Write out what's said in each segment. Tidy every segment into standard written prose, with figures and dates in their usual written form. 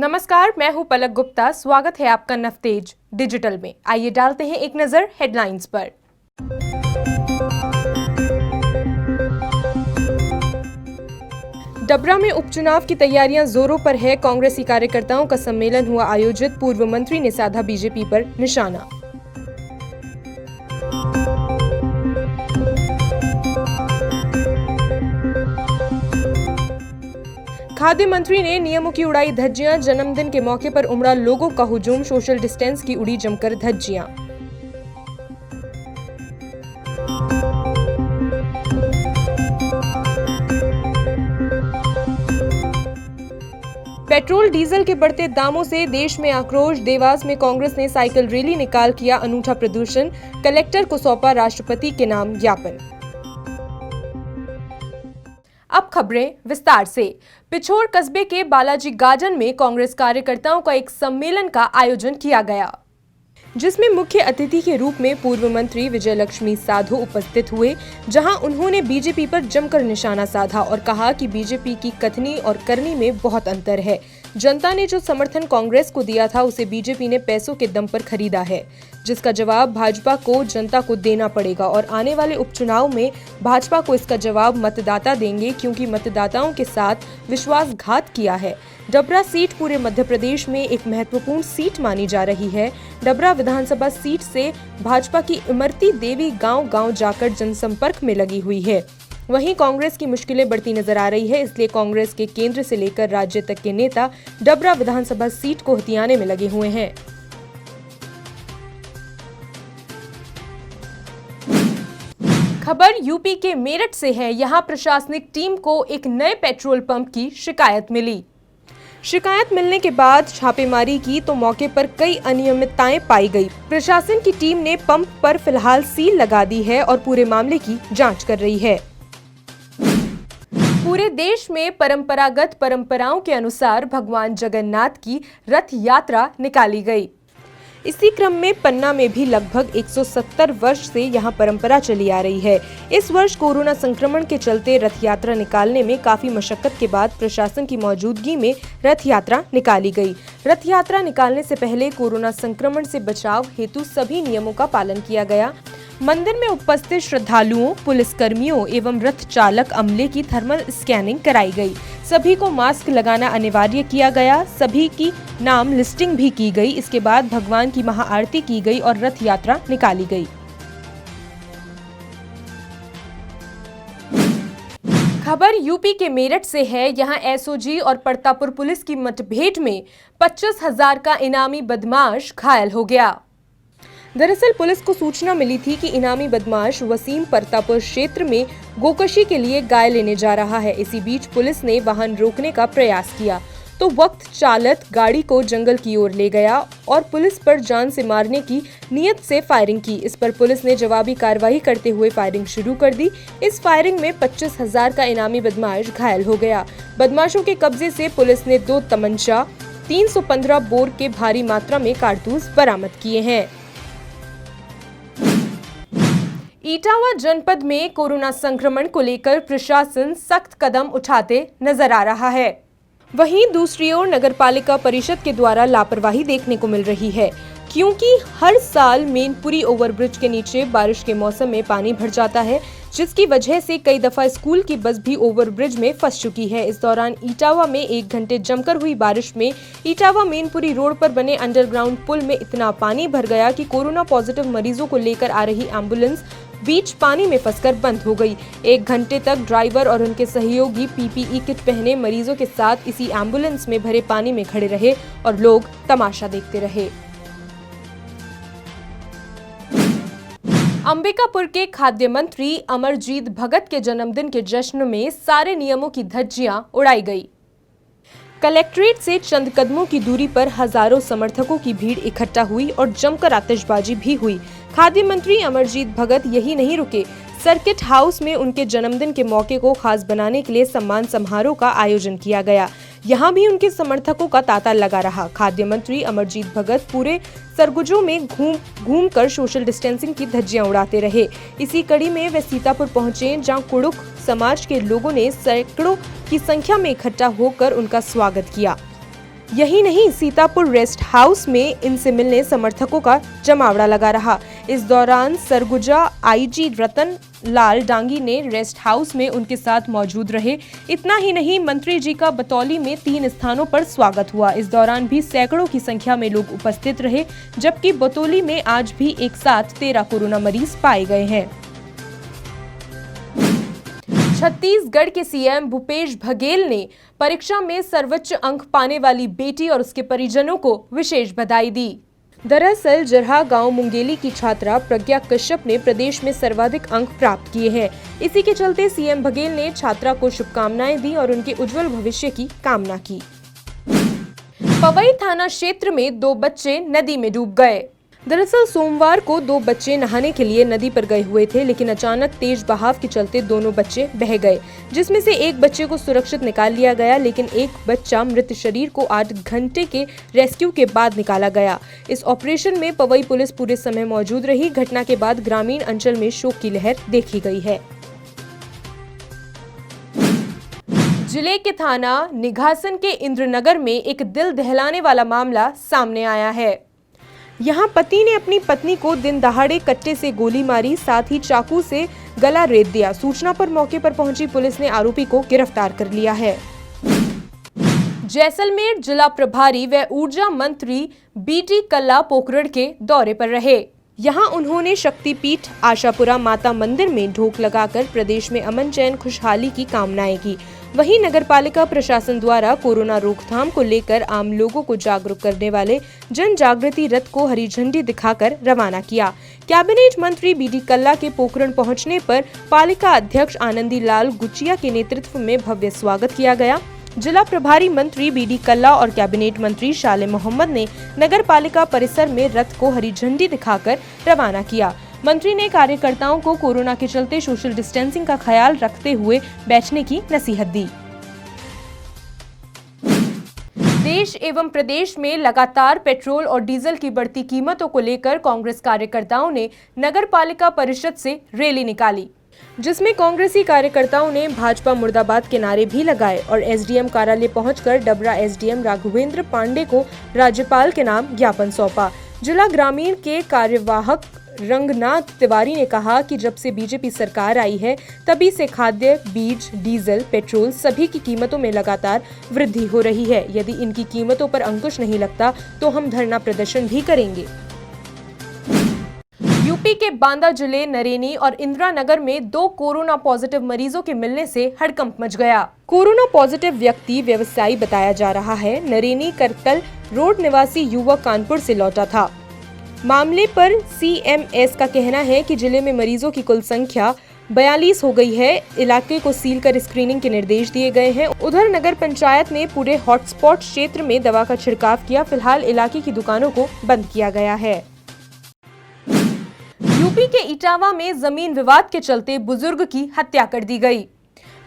नमस्कार, मैं हूं पलक गुप्ता। स्वागत है आपका नवतेज डिजिटल में। आइए डालते हैं एक नजर हेडलाइंस पर। डबरा में उपचुनाव की तैयारियां जोरों पर है। कांग्रेसी कार्यकर्ताओं का सम्मेलन हुआ आयोजित। पूर्व मंत्री ने साधा बीजेपी पर निशाना। खाद्य मंत्री ने नियमों की उड़ाई धज्जियां। जन्मदिन के मौके पर उमड़ा लोगों का हुजूम। सोशल डिस्टेंस की उड़ी जमकर धज्जियां। पेट्रोल डीजल के बढ़ते दामों से देश में आक्रोश। देवास में कांग्रेस ने साइकिल रैली निकाल किया अनूठा प्रदर्शन। कलेक्टर को सौंपा राष्ट्रपति के नाम ज्ञापन। अब खबरें विस्तार से। पिछोर कस्बे के बालाजी गार्डन में कांग्रेस कार्यकर्ताओं का एक सम्मेलन का आयोजन किया गया, जिसमें मुख्य अतिथि के रूप में पूर्व मंत्री विजय लक्ष्मी साधो उपस्थित हुए, जहां उन्होंने बीजेपी पर जमकर निशाना साधा और कहा कि बीजेपी की कथनी और करनी में बहुत अंतर है। जनता ने जो समर्थन कांग्रेस को दिया था उसे बीजेपी ने पैसों के दम पर खरीदा है, जिसका जवाब भाजपा को जनता को देना पड़ेगा और आने वाले उपचुनाव में भाजपा को इसका जवाब मतदाता देंगे, क्योंकि मतदाताओं के साथ विश्वासघात किया है। डबरा सीट पूरे मध्य प्रदेश में एक महत्वपूर्ण सीट मानी जा रही है। डबरा विधानसभा सीट से भाजपा की इमरती देवी गांव-गांव जाकर जनसंपर्क में लगी हुई है। वहीं कांग्रेस की मुश्किलें बढ़ती नजर आ रही है, इसलिए कांग्रेस के केंद्र से लेकर राज्य तक के नेता डबरा विधानसभा सीट को हथियाने में लगे हुए हैं। खबर यूपी के मेरठ से है। यहां प्रशासनिक टीम को एक नए पेट्रोल पंप की शिकायत मिली। शिकायत मिलने के बाद छापेमारी की तो मौके पर कई अनियमितताएं पाई गई। प्रशासन की टीम ने पंप पर फिलहाल सील लगा दी है और पूरे मामले की जांच कर रही है। पूरे देश में परंपरागत परंपराओं के अनुसार भगवान जगन्नाथ की रथ यात्रा निकाली गई। इसी क्रम में पन्ना में भी लगभग 170 वर्ष से यहां परंपरा चली आ रही है। इस वर्ष कोरोना संक्रमण के चलते रथ यात्रा निकालने में काफी मशक्कत के बाद प्रशासन की मौजूदगी में रथ यात्रा निकाली गई। रथ यात्रा निकालने से पहले कोरोना संक्रमण से बचाव हेतु सभी नियमों का पालन किया गया। मंदिर में उपस्थित श्रद्धालुओं, पुलिसकर्मियों एवं रथ चालक अमले की थर्मल स्कैनिंग कराई गई। सभी को मास्क लगाना अनिवार्य किया गया। सभी की नाम लिस्टिंग भी की गई। इसके बाद भगवान की महाआरती की गई और रथ यात्रा निकाली गई। खबर यूपी के मेरठ से है। यहां एसओजी और परतापुर पुलिस की मुठभेड़ में 25,000 का इनामी बदमाश घायल हो गया। दरअसल पुलिस को सूचना मिली थी कि इनामी बदमाश वसीम परतापुर क्षेत्र में गोकशी के लिए गाय लेने जा रहा है। इसी बीच पुलिस ने वाहन रोकने का प्रयास किया तो वक्त चालक गाड़ी को जंगल की ओर ले गया और पुलिस पर जान से मारने की नियत से फायरिंग की। इस पर पुलिस ने जवाबी कार्रवाई करते हुए फायरिंग शुरू कर दी। इस फायरिंग में 25,000 का इनामी बदमाश घायल हो गया। बदमाशों के कब्जे से पुलिस ने 2 तमंचा, 315 बोर के भारी मात्रा में कारतूस बरामद किए हैं। इटावा जनपद में कोरोना संक्रमण को लेकर प्रशासन सख्त कदम उठाते नजर आ रहा है। वहीं दूसरी ओर नगरपालिका परिषद के द्वारा लापरवाही देखने को मिल रही है, क्योंकि हर साल मेनपुरी ओवरब्रिज के नीचे बारिश के मौसम में पानी भर जाता है, जिसकी वजह से कई दफा स्कूल की बस भी ओवरब्रिज में फंस चुकी है। इस दौरान इटावा में 1 घंटे जमकर हुई बारिश में इटावा मेनपुरी रोड पर बने अंडरग्राउंड पुल में इतना पानी भर गया कि कोरोना पॉजिटिव मरीजों को लेकर आ रही एम्बुलेंस बीच पानी में फंसकर बंद हो गई। 1 घंटे तक ड्राइवर और उनके सहयोगी पीपीई किट पहने मरीजों के साथ इसी एम्बुलेंस में भरे पानी में खड़े रहे और लोग तमाशा देखते रहे। अंबिकापुर के खाद्य मंत्री अमरजीत भगत के जन्मदिन के जश्न में सारे नियमों की धज्जियां उड़ाई गई। कलेक्ट्रेट से चंद कदमों की दूरी पर हजारों समर्थकों की भीड़ इकट्ठा हुई और जमकर आतिशबाजी भी हुई। खाद्य मंत्री अमरजीत भगत यही नहीं रुके, सर्किट हाउस में उनके जन्मदिन के मौके को खास बनाने के लिए सम्मान समारोह का आयोजन किया गया। यहाँ भी उनके समर्थकों का तांता लगा रहा। खाद्य मंत्री अमरजीत भगत पूरे सरगुजों में घूम कर सोशल डिस्टेंसिंग की धज्जियां उड़ाते रहे। इसी कड़ी में वे सीतापुर पहुंचे, जहां कुड़ुक समाज के लोगों ने सैकड़ों की संख्या में इकट्ठा होकर उनका स्वागत किया। यही नहीं, सीतापुर रेस्ट हाउस में इनसे मिलने समर्थकों का जमावड़ा लगा रहा। इस दौरान सरगुजा आईजी रतन लाल डांगी ने रेस्ट हाउस में उनके साथ मौजूद रहे। इतना ही नहीं, मंत्री जी का बतौली में 3 स्थानों पर स्वागत हुआ। इस दौरान भी सैकड़ों की संख्या में लोग उपस्थित रहे, जबकि बतौली में आज भी एक साथ 13 कोरोना मरीज पाए गए हैं। छत्तीसगढ़ के सीएम भूपेश बघेल ने परीक्षा में सर्वोच्च अंक पाने वाली बेटी और उसके परिजनों को विशेष बधाई दी। दरअसल जरहा गांव मुंगेली की छात्रा प्रज्ञा कश्यप ने प्रदेश में सर्वाधिक अंक प्राप्त किए हैं। इसी के चलते सीएम बघेल ने छात्रा को शुभकामनाएं दी और उनके उज्जवल भविष्य की कामना की। पवई थाना क्षेत्र में 2 बच्चे नदी में डूब गए। दरअसल सोमवार को 2 बच्चे नहाने के लिए नदी पर गए हुए थे, लेकिन अचानक तेज बहाव के चलते दोनों बच्चे बह गए, जिसमें से एक बच्चे को सुरक्षित निकाल लिया गया, लेकिन एक बच्चा मृत शरीर को 8 घंटे के रेस्क्यू के बाद निकाला गया। इस ऑपरेशन में पवई पुलिस पूरे समय मौजूद रही। घटना के बाद ग्रामीण अंचल में शोक की लहर देखी गई है। जिले के थाना निघासन के इंद्रनगर में एक दिल दहलाने वाला मामला सामने आया है। यहाँ पति ने अपनी पत्नी को दिन दहाड़े कट्टे से गोली मारी, साथ ही चाकू से गला रेत दिया। सूचना पर मौके पर पहुंची पुलिस ने आरोपी को गिरफ्तार कर लिया है। जैसलमेर जिला प्रभारी व ऊर्जा मंत्री बीटी कल्ला पोखरण के दौरे पर रहे। यहाँ उन्होंने शक्तिपीठ आशापुरा माता मंदिर में ढोक लगाकर प्रदेश में अमन चैन खुशहाली की कामनाएं की। वहीं नगरपालिका प्रशासन द्वारा कोरोना रोकथाम को लेकर आम लोगों को जागरूक करने वाले जन जागृति रथ को हरी झंडी दिखाकर रवाना किया। कैबिनेट मंत्री बीडी कल्ला के पोखरण पहुंचने पर पालिका अध्यक्ष आनंदी लाल गुचिया के नेतृत्व में भव्य स्वागत किया गया। जिला प्रभारी मंत्री बीडी कल्ला और कैबिनेट मंत्री शाले मोहम्मद ने नगर पालिका परिसर में रथ को हरी झंडी दिखाकर रवाना किया। मंत्री ने कार्यकर्ताओं को कोरोना के चलते सोशल डिस्टेंसिंग का ख्याल रखते हुए बैठने की नसीहत दी। देश एवं प्रदेश में लगातार पेट्रोल और डीजल की बढ़ती कीमतों को लेकर कांग्रेस कार्यकर्ताओं ने नगर पालिका परिषद से रैली निकाली, जिसमें कांग्रेसी कार्यकर्ताओं ने भाजपा मुर्दाबाद के नारे भी लगाए और एसडीएम कार्यालय पहुंचकर डबरा एसडीएम राघवेंद्र पांडे को राज्यपाल के नाम ज्ञापन सौंपा। जिला ग्रामीण के कार्यवाहक रंगनाथ तिवारी ने कहा कि जब से बीजेपी सरकार आई है तभी से खाद्य, बीज, डीजल, पेट्रोल सभी की कीमतों में लगातार वृद्धि हो रही है। यदि इनकी कीमतों पर अंकुश नहीं लगता तो हम धरना प्रदर्शन भी करेंगे। यूपी के बांदा जिले नरेनी और इंदिरानगर में 2 कोरोना पॉजिटिव मरीजों के मिलने से हड़कंप मच गया। कोरोना पॉजिटिव व्यक्ति व्यवसायी बताया जा रहा है। नरेनी करतल रोड निवासी युवक कानपुर से लौटा था। मामले पर सीएमएस का कहना है कि जिले में मरीजों की कुल संख्या 42 हो गई है। इलाके को सील कर स्क्रीनिंग के निर्देश दिए गए हैं। उधर नगर पंचायत ने पूरे हॉटस्पॉट क्षेत्र में दवा का छिड़काव किया। फिलहाल इलाके की दुकानों को बंद किया गया है। यूपी के इटावा में जमीन विवाद के चलते बुजुर्ग की हत्या कर दी गई।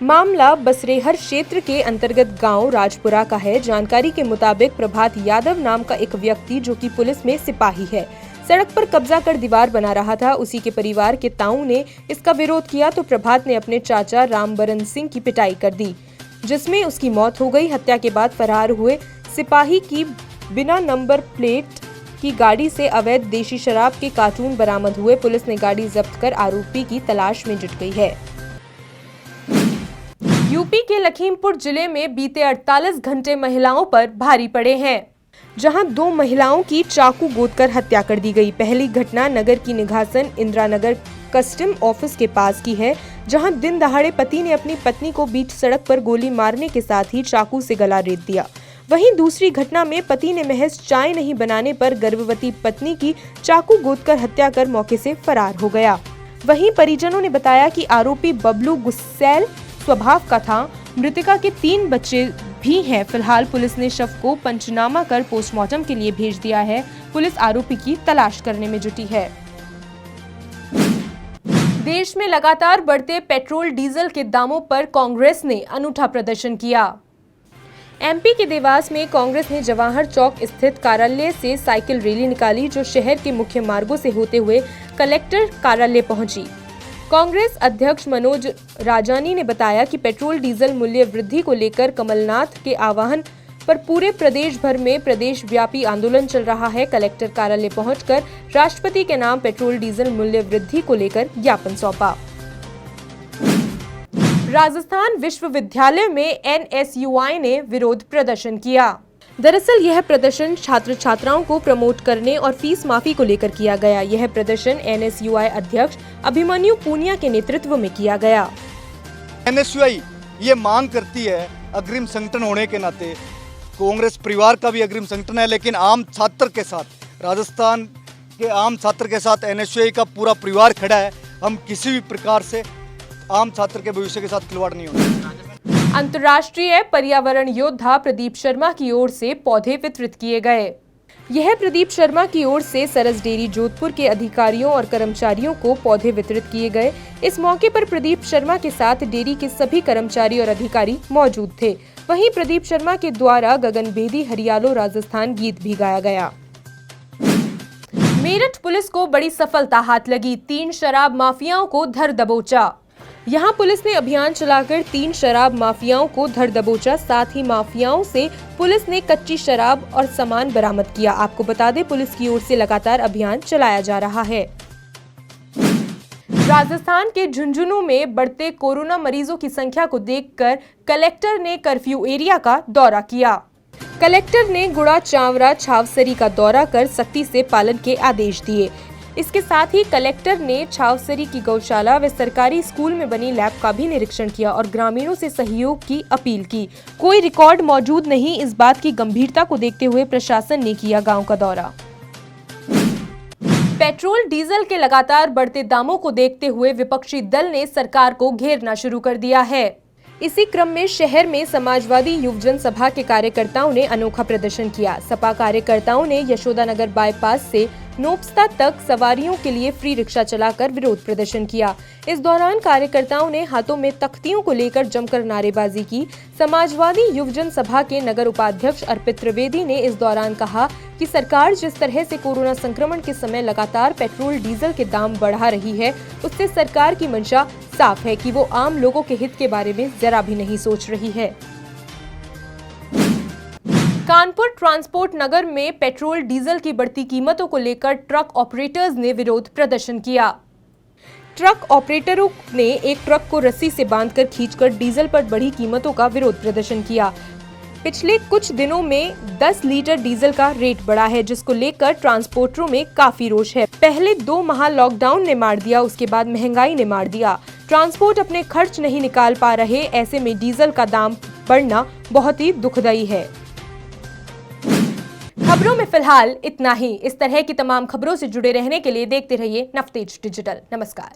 मामला बसरेहर क्षेत्र के अंतर्गत गांव राजपुरा का है। जानकारी के मुताबिक प्रभात यादव नाम का एक व्यक्ति जो कि पुलिस में सिपाही है, सड़क पर कब्जा कर दीवार बना रहा था। उसी के परिवार के ताऊ ने इसका विरोध किया तो प्रभात ने अपने चाचा रामबरन सिंह की पिटाई कर दी, जिसमें उसकी मौत हो गई। हत्या के बाद फरार हुए सिपाही की बिना नंबर प्लेट की गाड़ी से अवैध देशी शराब के कार्टून बरामद हुए। पुलिस ने गाड़ी जब्त कर आरोपी की तलाश में जुट गई है। यूपी के लखीमपुर जिले में बीते 48 घंटे महिलाओं पर भारी पड़े हैं, जहां 2 महिलाओं की चाकू गोदकर हत्या कर दी गई। पहली घटना नगर की निघासन इंदिरानगर कस्टम ऑफिस के पास की है, जहां दिन दहाड़े पति ने अपनी पत्नी को बीच सड़क पर गोली मारने के साथ ही चाकू से गला रेत दिया। वहीं दूसरी घटना में पति ने महज चाय नहीं बनाने पर गर्भवती पत्नी की चाकू गोदकर हत्या कर मौके से फरार हो गया। वहीं परिजनों ने बताया कि आरोपी बबलू गुस्सैल स्वभाव का था। मृतका के 3 बच्चे भी हैं। फिलहाल पुलिस ने शव को पंचनामा कर पोस्टमार्टम के लिए भेज दिया है। पुलिस आरोपी की तलाश करने में जुटी है। देश में लगातार बढ़ते पेट्रोल डीजल के दामों पर कांग्रेस ने अनूठा प्रदर्शन किया। एमपी के देवास में कांग्रेस ने जवाहर चौक स्थित कार्यालय से साइकिल रैली निकाली, जो शहर के मुख्य मार्गों से होते हुए कलेक्टर कार्यालय पहुंची। कांग्रेस अध्यक्ष मनोज राजानी ने बताया कि पेट्रोल डीजल मूल्य वृद्धि को लेकर कमलनाथ के आह्वान पर पूरे प्रदेश भर में प्रदेश व्यापी आंदोलन चल रहा है। कलेक्टर कार्यालय पहुंचकर राष्ट्रपति के नाम पेट्रोल डीजल मूल्य वृद्धि को लेकर ज्ञापन सौंपा। राजस्थान विश्वविद्यालय में एनएसयूआई ने विरोध प्रदर्शन किया। दरअसल यह प्रदर्शन छात्र छात्राओं को प्रमोट करने और फीस माफी को लेकर किया गया। यह प्रदर्शन एनएसयूआई अध्यक्ष अभिमन्यु पूनिया के नेतृत्व में किया गया। एनएसयूआई ये मांग करती है, अग्रिम संगठन होने के नाते कांग्रेस परिवार का भी अग्रिम संगठन है, लेकिन आम छात्र के साथ, राजस्थान के आम छात्र के साथ एनएसयूआई का पूरा परिवार खड़ा है। हम किसी भी प्रकार से आम छात्र के भविष्य के साथ खिलवाड़ नहीं होगा। अंतर्राष्ट्रीय पर्यावरण योद्धा प्रदीप शर्मा की ओर से पौधे वितरित किए गए। यह प्रदीप शर्मा की ओर से सरस डेयरी जोधपुर के अधिकारियों और कर्मचारियों को पौधे वितरित किए गए। इस मौके पर प्रदीप शर्मा के साथ डेयरी के सभी कर्मचारी और अधिकारी मौजूद थे। वहीं प्रदीप शर्मा के द्वारा गगनभेदी हरियालो राजस्थान गीत भी गाया गया। मेरठ पुलिस को बड़ी सफलता हाथ लगी, 3 शराब माफियाओं को धर दबोचा। यहां पुलिस ने अभियान चलाकर 3 शराब माफियाओं को धर दबोचा। साथ ही माफियाओं से पुलिस ने कच्ची शराब और सामान बरामद किया। आपको बता दें, पुलिस की ओर से लगातार अभियान चलाया जा रहा है। राजस्थान के झुंझुनू में बढ़ते कोरोना मरीजों की संख्या को देखकर कलेक्टर ने कर्फ्यू एरिया का दौरा किया। कलेक्टर ने गुड़ा चावरा छावसरी का दौरा कर सख्ती से पालन के आदेश दिए। इसके साथ ही कलेक्टर ने छावसरी की गौशाला व सरकारी स्कूल में बनी लैब का भी निरीक्षण किया और ग्रामीणों से सहयोग की अपील की। कोई रिकॉर्ड मौजूद नहीं, इस बात की गंभीरता को देखते हुए प्रशासन ने किया गांव का दौरा। पेट्रोल डीजल के लगातार बढ़ते दामों को देखते हुए विपक्षी दल ने सरकार को घेरना शुरू कर दिया है। इसी क्रम में शहर में समाजवादी युवजन सभा के कार्यकर्ताओं ने अनोखा प्रदर्शन किया। सपा कार्यकर्ताओं ने यशोदानगर बाईपास से नोपस्ता तक सवारियों के लिए फ्री रिक्शा चलाकर विरोध प्रदर्शन किया। इस दौरान कार्यकर्ताओं ने हाथों में तख्तियों को लेकर जमकर नारेबाजी की। समाजवादी युवजन सभा के नगर उपाध्यक्ष अर्पित त्रिवेदी ने इस दौरान कहा कि सरकार जिस तरह से कोरोना संक्रमण के समय लगातार पेट्रोल डीजल के दाम बढ़ा रही है, उससे सरकार की मंशा साफ है कि वो आम लोगों के हित के बारे में जरा भी नहीं सोच रही है। कानपुर ट्रांसपोर्ट नगर में पेट्रोल डीजल की बढ़ती कीमतों को लेकर ट्रक ऑपरेटर्स ने विरोध प्रदर्शन किया। ट्रक ऑपरेटरों ने एक ट्रक को रस्सी से बांधकर खींचकर डीजल पर बढ़ी कीमतों का विरोध प्रदर्शन किया। पिछले कुछ दिनों में 10 लीटर डीजल का रेट बढ़ा है, जिसको लेकर ट्रांसपोर्टरों में काफी रोष है। पहले 2 माह लॉकडाउन ने मार दिया, उसके बाद महंगाई ने मार दिया। ट्रांसपोर्ट अपने खर्च नहीं निकाल पा रहे, ऐसे में डीजल का दाम बढ़ना बहुत ही दुखदायी है। खबरों में फिलहाल इतना ही। इस तरह की तमाम खबरों से जुड़े रहने के लिए देखते रहिए नवतेज डिजिटल। नमस्कार।